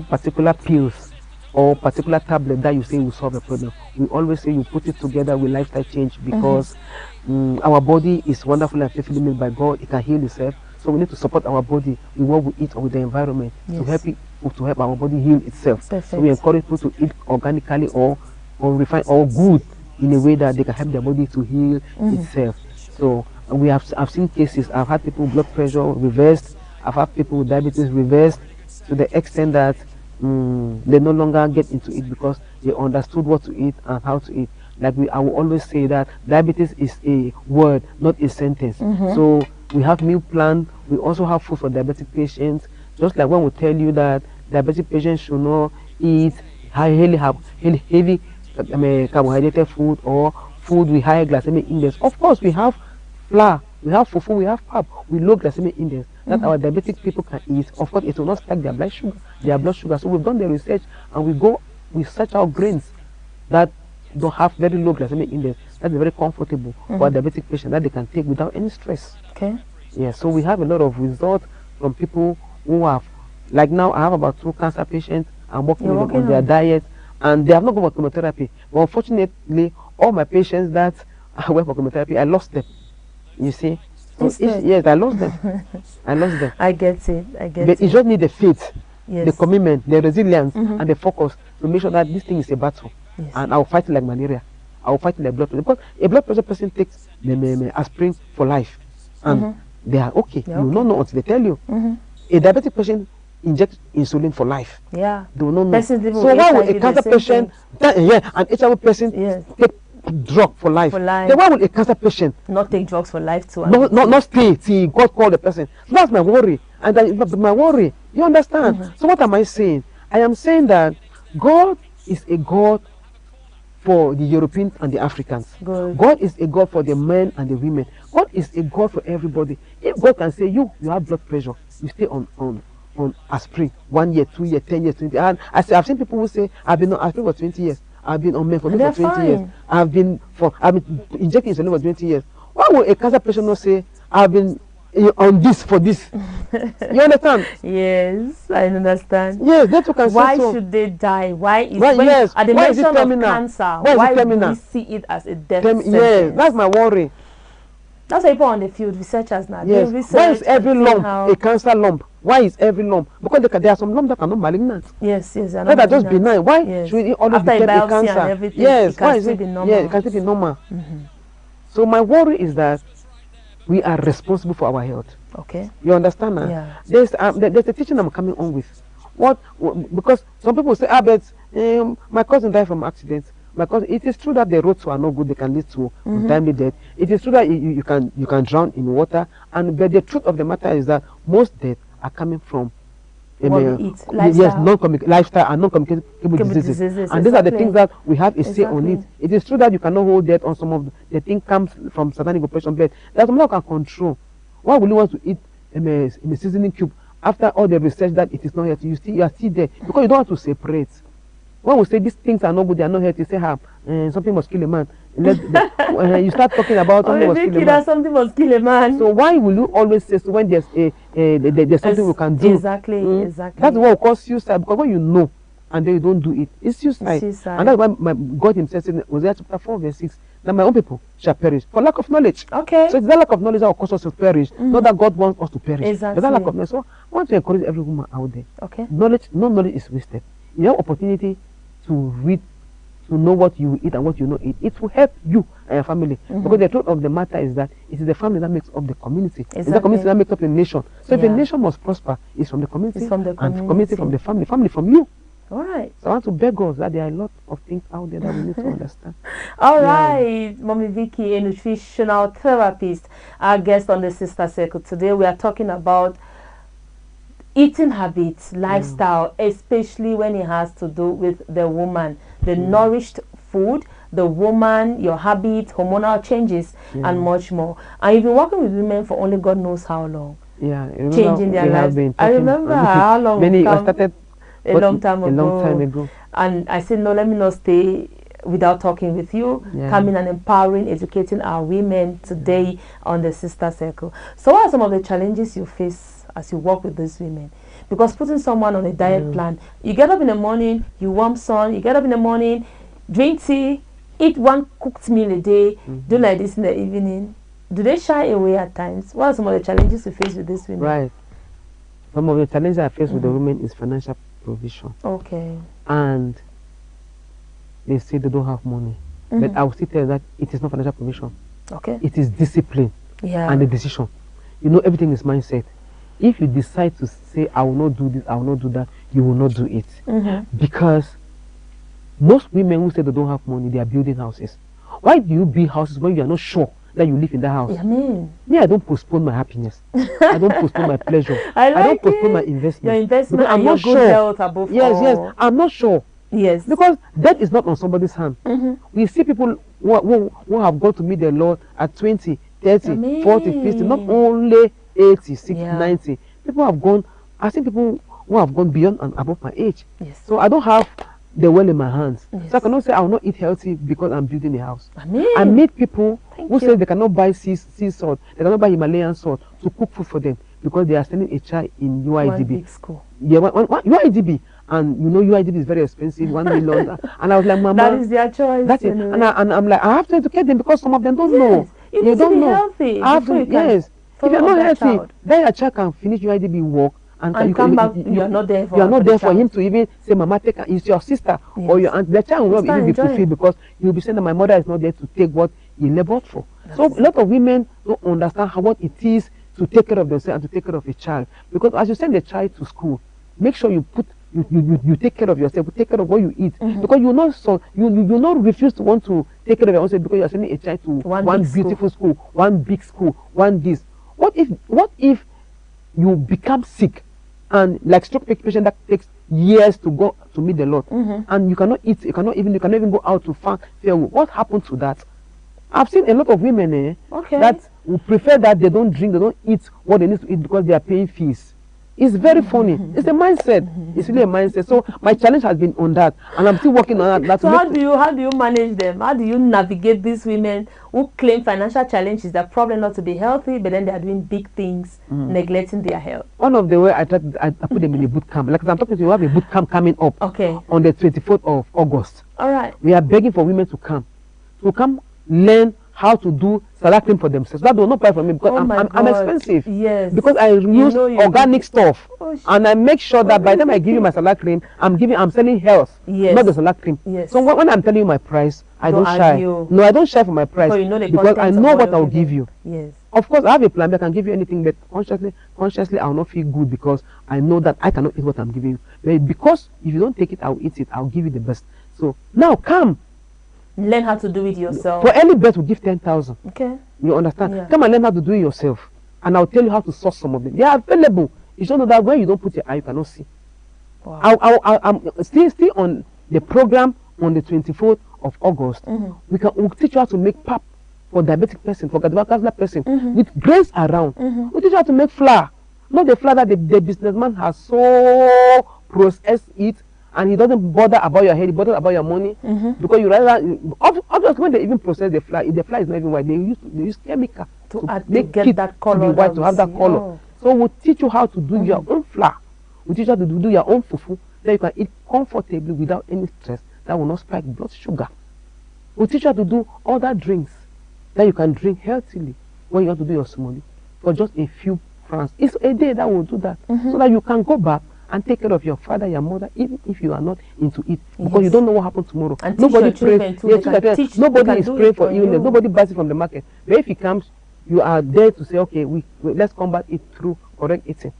particular pills or particular tablet that you say will solve a problem. We always say you put it together with lifestyle change, because our body is wonderful and fearfully made by God. It can heal itself. So we need to support our body with what we eat or with the environment to help our body heal itself. Perfect. So we encourage people to eat organically or refined or good in a way that they can help their body to heal itself. So I've seen cases. I've had people with blood pressure reversed. I've had people with diabetes reversed to the extent that they no longer get into it because they understood what to eat and how to eat. Like I will always say that diabetes is a word, not a sentence. So we have meal plan. We also have food for diabetic patients. Just like when we tell you that diabetic patients should not eat heavy carbohydrated food or food with high glycemic index. Of course, we have flour, we have fufu, we have pap with low glycemic index that our diabetic people can eat. Of course, it will not spike their blood sugar. So we've done the research and we search out grains that don't have very low glycemic index. That's very comfortable for a diabetic patient that they can take without any stress. Okay. Yeah, so we have a lot of results from people who have, like now I have about 2 cancer patients. I'm working on their diet, and they have not gone for chemotherapy. But unfortunately, all my patients that I went for chemotherapy, I lost them. You see? So yes, I lost them. I lost them. I get it. But it just need the faith, yes, the commitment, the resilience, and the focus to make sure that this thing is a battle. Yes. And I'll fight it like malaria. I'll fight it like blood pressure. Because a blood pressure person takes the aspirin for life, and they are okay. You will not know until they tell you. A diabetic patient injects insulin for life. Yeah. They will not know. So why would a cancer patient, an HIV person, take drug for life? Then why would a cancer patient not take drugs for life too? Not stay till God call the person? So that's my worry, and that my worry. You understand? So what am I saying? I am saying that God is a God for the Europeans and the Africans. Good. God is a God for the men and the women. God is a God for everybody. If God can say you have blood pressure, you stay on aspirin 1 year, 2 years, 10 years, 20 years. And I've seen people who say I've been on aspirin for 20 years. I've been on metformin for 20 years. I've been injecting insulin for 20 years. Why would a cancer patient not say I've been on this for this? You understand? Yes, I understand. Yes, that's what can say. Why should they die? Why is at the why mention of cancer? Why do we see it as a death sentence? Yes, that's my worry. That's why people on the field, researchers now. Yes. Why is every lump a cancer lump? Why is every lump? Because there are some lumps that are not malignant. Yes, yes. That are just benign. Why should it always be a cancer? And everything, yes, it can still be normal. Yeah, it can still be normal. So my worry is that we are responsible for our health. Okay. You understand now? Yeah. There's a teaching I'm coming on with. Because some people say, but my cousin died from accident. Because it is true that the roads are not good, they can lead to untimely death. It is true that you can drown in water, but the truth of the matter is that most deaths are coming from what we eat, yes, lifestyle and non-communicable diseases. And these are the things that we have a say on it. It is true that you cannot hold death on some of the thing comes from satanic oppression, but there's something that can control. Why would you want to eat in a seasoning cube after all the research that it is not healthy? You are still there because you don't want to separate. When we say these things are not good, they are not healthy, say, something must kill a man. You start talking about something must kill a man. Something must kill a man. So why will you always say so when there's there's something we can do? Exactly. That's what will cause suicide, because when you know and then you don't do it, it's suicide. And that's why God himself said in Hosea chapter 4 verse 6, that my own people shall perish for lack of knowledge. Okay. So it's that lack of knowledge that will cause us to perish, not that God wants us to perish. Exactly. It's that lack of knowledge. So I want to encourage every woman out there. Okay. No knowledge is wasted. You have opportunity to read, to know what you eat and what you don't eat. It will help you and your family. Because the truth of the matter is that it is the family that makes up the community. It's the community that makes up the nation. So if a nation must prosper, it's from the community, and community from the family from you. All right. So I want to beg us that there are a lot of things out there that we need to understand. All right, Mommy Vicky, a nutritional therapist, our guest on the Sister Circle. Today we are talking about eating habits, lifestyle, especially when it has to do with the woman, the nourished food, the woman, your habits, hormonal changes, and much more. And you've been working with women for only God knows how long. Yeah, changing their lives. I remember how long I started a long time ago. And I said, no, let me not stay without talking with you, coming and empowering, educating our women today on the Sister Circle. So what are some of the challenges you face as you work with these women? Because putting someone on a diet plan, you get up in the morning, you warm sun, you get up in the morning, drink tea, eat one cooked meal a day, do like this in the evening. Do they shy away at times? What are some of the challenges you face with these women? Right. Some of the challenges I face with the women is financial provision. Okay. And they say they don't have money. But I will still tell you that it is not financial provision. Okay. It is discipline and a decision. You know, everything is mindset. If you decide to say, I will not do this, I will not do that, you will not do it. Because most women who say they don't have money, they are building houses. Why do you build houses when you are not sure that you live in that house? Me, I don't postpone my happiness. I don't postpone my pleasure. I don't postpone my investment. Your investment and I'm your not good sure. health above all. Yes, I'm not sure. Yes. Because that is not on somebody's hand. We see people who have gone to meet the Lord at 20, 30, 40, 50, not only 80, 60, 90. People have gone, I see people who have gone beyond and above my age. Yes. So I don't have the well in my hands. Yes. So I cannot say I will not eat healthy because I'm building a house. Amen. I meet people who say they cannot buy sea salt, they cannot buy Himalayan salt to cook food for them because they are sending a child in UIDB. One big school. Yeah, one UIDB. And you know UIDB is very expensive, 1 million. And I was like, Mama, that is their choice. That's it. And I'm like, I have to educate them because some of them don't know. You don't know. Healthy. I have to, yes. If you're not healthy, then your child can finish UIDB work and you come back. You are not there for. You are not there for him to even say, Mama, take. It's your sister or your aunt. The child will not even be fulfilled because you'll be saying that my mother is not there to take what he labored for. So a lot of women don't understand what it is to take care of themselves and to take care of a child. Because as you send the child to school, make sure you put. You take care of yourself, you take care of what you eat, because you not refuse to want to take care of yourself because you are sending a child to one beautiful school, one big school, one this. What if you become sick and like stroke patient that takes years to go to meet the Lord, and you cannot eat, you cannot even go out to find farewell? What happened to that? I've seen a lot of women that would prefer that they don't drink, they don't eat what they need to eat because they are paying fees. It's very funny. It's a mindset. It's really a mindset. So my challenge has been on that, and I'm still working on that. So how do you manage them? How do you navigate these women who claim financial challenge is their problem not to be healthy, but then they are doing big things, neglecting their health? One of the way I put them in a boot camp. Like I'm talking to you, we have a boot camp coming up. Okay. On the 24th of August. All right. We are begging for women to come learn how to do salad cream for themselves. That will not buy from me because I'm expensive. Yes. Because I use organic stuff, and I make sure that by the time I give you my salad cream, I'm selling health, not the salad cream. Yes. So when I'm telling you my price, I don't shy. No, I don't shy for my price because I know what I'll give you. Yes. Of course, I have a plan. I can give you anything, but consciously, I will not feel good because I know that I cannot eat what I'm giving you. But because if you don't take it, I'll eat it. I'll give you the best. So now come. Learn how to do it yourself. For any bet, we give 10,000. Okay. You understand? Yeah. Come and learn how to do it yourself, and I'll tell you how to source some of them. They are available You should know that when you don't put your eye, you cannot see. Wow. I'm still on the program on the 24th of August. We'll teach you how to make pap for diabetic person, for cardiovascular person, with grains around. We teach you how to make flour. Not the flour that the businessman has so processed it, and he doesn't bother about your head, he bothers about your money. Because you rather, obviously when they even process the flour, if the flour is not even white, they use chemical to make get it that color, to be white, to have that color. Oh. So we'll teach you how to do your own flour. We'll teach you how to do your own fufu, that you can eat comfortably without any stress, that will not spike blood sugar. We'll teach you how to do other drinks that you can drink healthily when you want to do your smoothie for just a few francs. It's a day that will do that, so that you can go back and take care of your father, your mother, even if you are not into it, because you don't know what happens tomorrow. And nobody prays. Nobody is praying for illness. Nobody buys it from the market. But if it comes, you are there to say, okay, let's combat it through correct eating.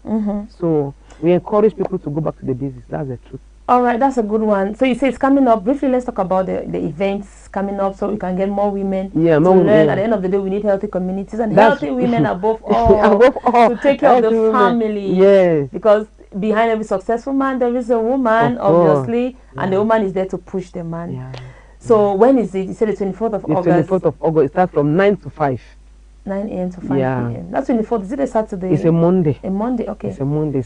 So we encourage people to go back to the basics. That's the truth. All right, that's a good one. So you say it's coming up. Briefly, let's talk about the events coming up, so we can get more women to learn. At the end of the day, we need healthy communities and healthy women above all, to take care of the family. Yes. Because behind every successful man, there is a woman, obviously, and the woman is there to push the man. Yeah. So when is it? You said the 24th of August. The 24th of August. It starts from 9 to 5. 9 a.m. to 5 p.m. That's 24th. Is it a Saturday? It's a Monday. A Monday, okay. It's a Monday.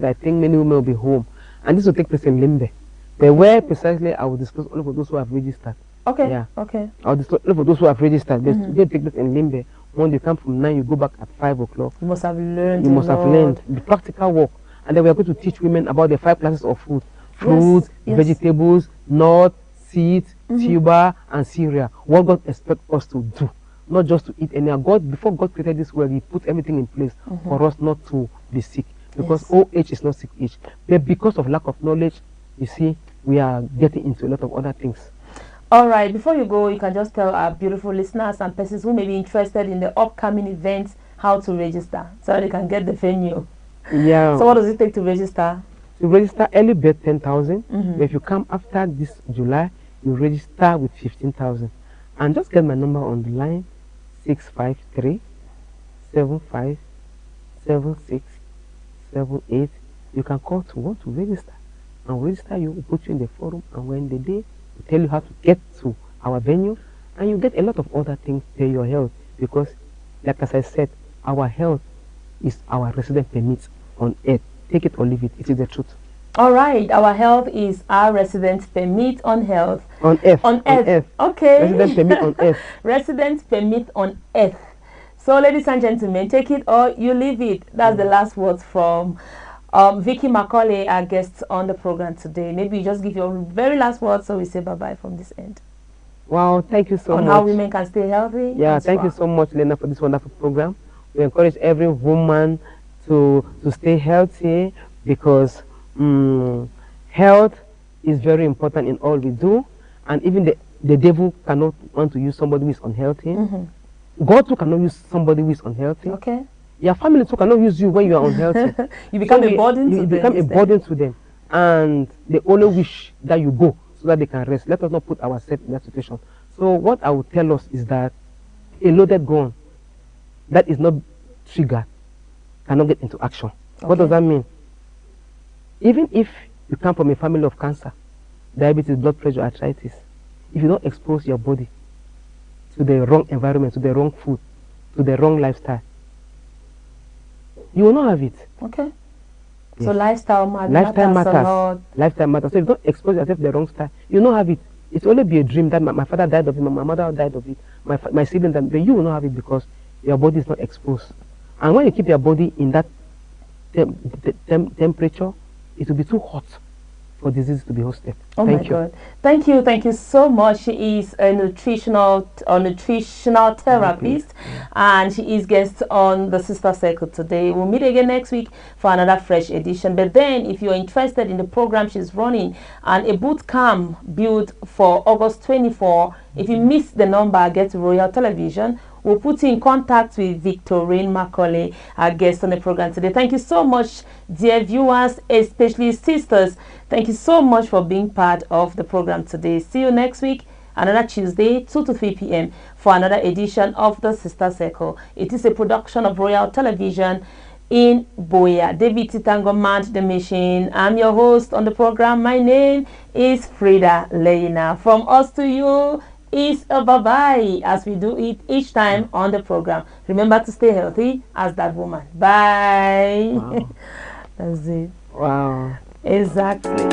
I think many women will be home. And this will take place in Limbe. But where precisely, I will disclose only for those who have registered. Okay. Yeah. Okay. I'll disclose only for those who have registered. This will take place in Limbe. When you come from 9, you go back at 5 o'clock. You must have learned. You must have learned the practical work. And then we are going to teach women about the 5 classes of food. Fruits, vegetables, nuts, seeds, tuber, and cereal. What God expects us to do. Not just to eat any. God, before God created this world, He put everything in place for us not to be sick. Because old age is not sick age. But because of lack of knowledge, you see, we are getting into a lot of other things. All right, before you go, you can just tell our beautiful listeners and persons who may be interested in the upcoming events how to register, so they can get the venue. Yeah. So what does it take to register? To register, early bird 10,000. But if you come after this July, you register with 15,000. And just get my number on the line, 653 75 76 78. You can call to want to register, and register you, will put you in the forum, and when the day we tell you how to get to our venue, and you get a lot of other things for your health, because like as I said, our health is our resident permit on earth. Take it or leave it. It is the truth. All right, our health is our resident permit on health. On earth. On earth. Okay. Resident permit on earth. Resident permit on earth. So, ladies and gentlemen, take it or you leave it. That's the last words from Vicky Macaulay, our guest on the program today. Maybe you just give your very last words, so we say bye-bye from this end. Wow, thank you so much. On how women can stay healthy. Yeah, thank you so much, Lena, for this wonderful program. We encourage every woman to stay healthy, because health is very important in all we do. And even the devil cannot want to use somebody who is unhealthy. God too cannot use somebody who is unhealthy. Okay. Your family too cannot use you when you are unhealthy. You become a burden to them. You become a burden to them. And they only wish that you go so that they can rest. Let us not put ourselves in that situation. So what I would tell us is that a loaded gun that is not triggered cannot get into action. Okay. What does that mean? Even if you come from a family of cancer, diabetes, blood pressure, arthritis, if you don't expose your body to the wrong environment, to the wrong food, to the wrong lifestyle, you will not have it. Okay. Yes. So lifestyle matters. Lifestyle matters. So if you don't expose yourself to the wrong style, you will not have it. It will only be a dream that my father died of it, my mother died of it, my siblings, but you will not have it because your body is not exposed. And when you keep your body in that temperature, it will be too hot for disease to be hosted. Oh my God. Thank you so much. She is a nutritional therapist, and she is guest on the Sister Circle today. We'll meet again next week for another fresh edition. But then, if you're interested in the program she's running and a boot camp built for August 24, if you miss the number, get to Royal Television. We'll put you in contact with Victorine Macaulay, our guest on the program today. Thank you so much, dear viewers, especially sisters. Thank you so much for being part of the program today. See you next week, another Tuesday, 2 to 3 p.m. for another edition of the Sister Circle. It is a production of Royal Television. in Boya. David Titango manned the machine. I'm your host on the program. My name is Frida Leina. From us to you is a bye-bye, as we do it each time on the program. Remember to stay healthy as that woman. Bye. Wow. That's it. Wow. Exactly.